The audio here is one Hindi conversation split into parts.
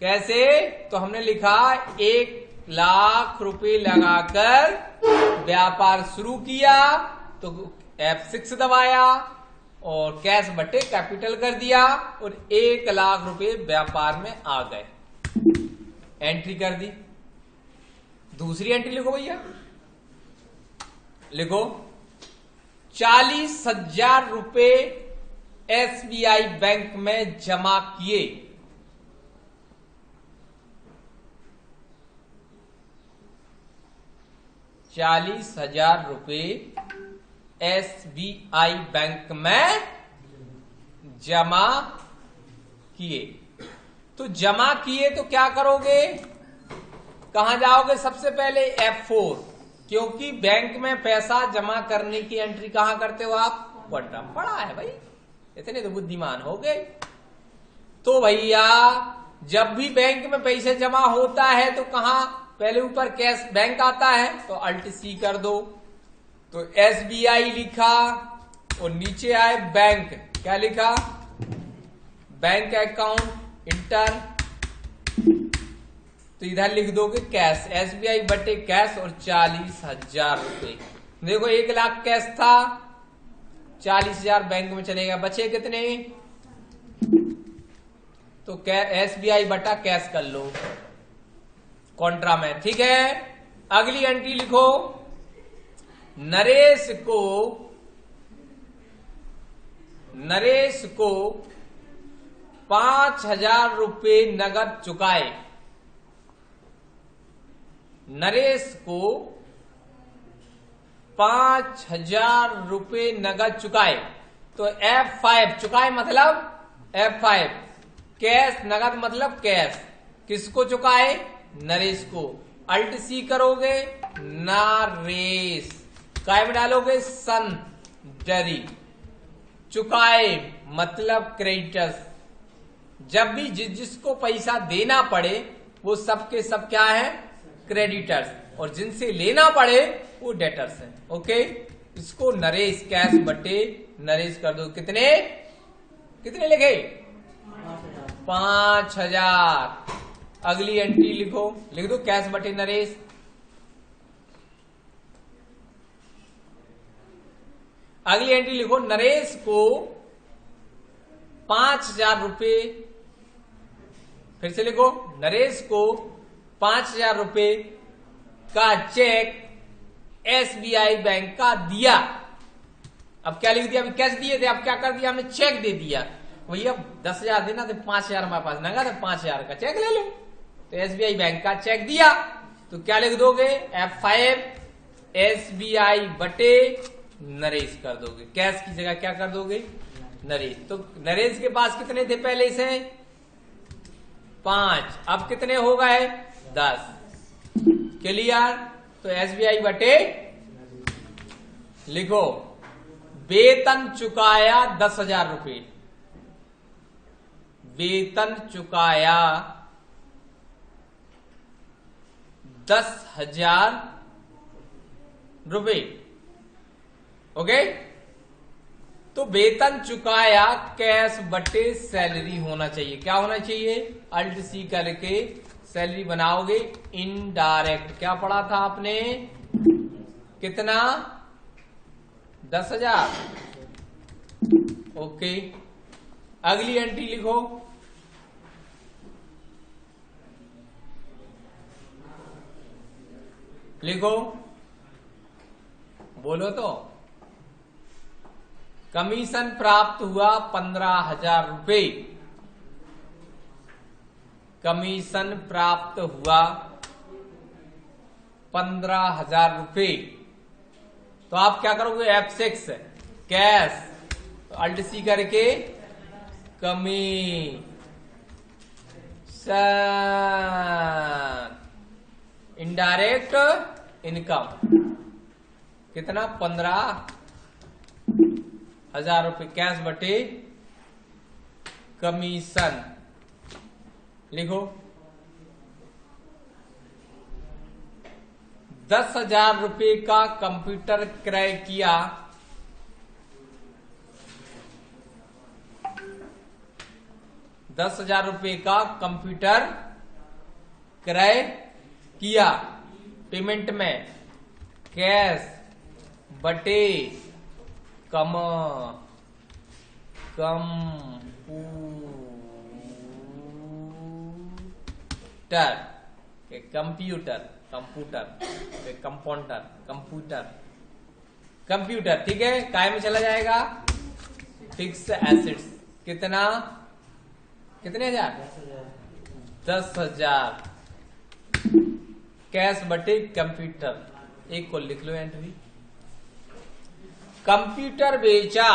कैसे? तो हमने लिखा 1,00,000 रुपए लगाकर व्यापार शुरू किया, तो F6 दबाया और कैश बटे कैपिटल कर दिया और 1,00,000 रुपए व्यापार में आ गए। एंट्री कर दी। दूसरी एंट्री लिखो भैया, लिखो 40,000 रुपए SBI बैंक में जमा किए। ₹40,000 SBI बैंक में जमा किए। तो जमा किए तो क्या करोगे? कहां जाओगे? सबसे पहले F4, क्योंकि बैंक में पैसा जमा करने की एंट्री कहां करते हो आप? क्वार्टर। पढ़ा है भाई, इतने तो बुद्धिमान हो गए। तो भैया जब भी बैंक में पैसे जमा होता है तो कहां? पहले ऊपर कैश बैंक आता है, तो अल्ट C कर दो। तो SBI लिखा और नीचे आए बैंक। क्या लिखा? Bank account inter. तो इधर लिख दोगे कैश, SBI बटे कैश और 40,000 रुपए। देखो 1,00,000 कैश था, 40,000 बैंक में चलेगा, बचे कितने? तो SBI बटा कैश कर लो कॉन्ट्रा में। ठीक है, अगली एंट्री लिखो। नरेश को 5,000 रुपए नगद चुकाए। नरेश को 5,000 रुपए नगद चुकाए। तो F5 चुकाए मतलब F5, कैश नगद मतलब कैश। किसको चुकाए? नरेश को। अल्ट C करोगे, नरेश काय में डालोगे? सन डरी। चुकाए मतलब क्रेडिटर्स। जब भी जिसको पैसा देना पड़े वो सबके सब क्या है? क्रेडिटर्स, और जिनसे लेना पड़े वो डेटर्स है। ओके, इसको नरेश कैश बटे नरेश कर दो। कितने कितने लिखे? 5,000। अगली एंट्री लिखो, लिख दो कैश बटे नरेश। अगली एंट्री लिखो, नरेश को 5,000 रुपए। फिर से लिखो, नरेश को 5,000 रुपए का चेक SBI बैंक का दिया। अब क्या लिख दिया? अभी कैश दिए थे, अब क्या कर दिया हमने? चेक दे दिया। भैया 10,000 देना तो 5,000 हमारे पास नगद है, 5,000 का चेक ले लो। तो SBI बैंक का चेक दिया, तो क्या लिख दोगे? F5 SBI बटे नरेश कर दोगे। कैश की जगह क्या कर दोगे? नरेश। तो नरेश के पास कितने थे पहले से? 5। अब कितने हो गए? 10। क्लियर? तो SBI बटे लिखो, वेतन चुकाया 10,000 रुपए। वेतन चुकाया 10,000 रुपए। ओके, तो वेतन चुकाया कैश बटे सैलरी होना चाहिए। क्या होना चाहिए? अल्ट C करके सैलरी बनाओगे। इनडायरेक्ट क्या पढ़ा था आपने? कितना? 10,000। ओके, अगली एंट्री लिखो। लिखो, बोलो तो। कमीशन प्राप्त हुआ 15,000 रुपए। कमीशन प्राप्त हुआ 15,000 रुपए। तो आप क्या करोगे? F6 कैश, तो अल्ट C करके कमीशन इनडायरेक्ट इनकम कितना? 15,000 रुपए कैश बटे कमीशन। लिखो 10,000 रुपए का कंप्यूटर क्रय किया। 10,000 रुपए का कंप्यूटर क्रय किया, पेमेंट में कैश बटे कंप्यूटर, कंप्यूटर, ठीक है, काय में चला जाएगा, फिक्स एसेट्स, कितना, कितने हजार, 10,000, कैश बटे कंप्यूटर, एक को लिख लो एंट्री। कंप्यूटर बेचा,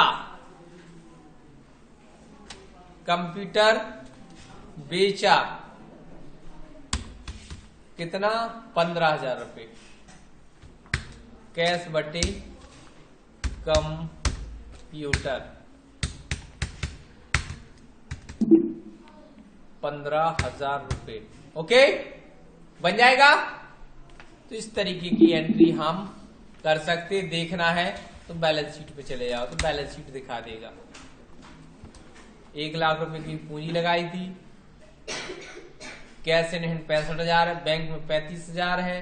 कंप्यूटर बेचा, कितना, 15,000 रुपए, कैश बटे कंप्यूटर 15,000 रुपए। ओके, बन जाएगा। तो इस तरीके की एंट्री हम कर सकते, देखना है तो बैलेंस शीट पे चले जाओ तो बैलेंस शीट दिखा देगा। 1 लाख रुपए की पूंजी लगाई थी, कैश इन हैंड 65,000 है, बैंक में 35,000 है,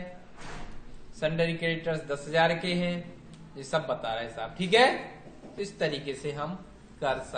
सन्डरी क्रेडिटर्स 10,000 के हैं, ये सब बता रहे साहब, ठीक है। इस तरीके से हम कर सकते।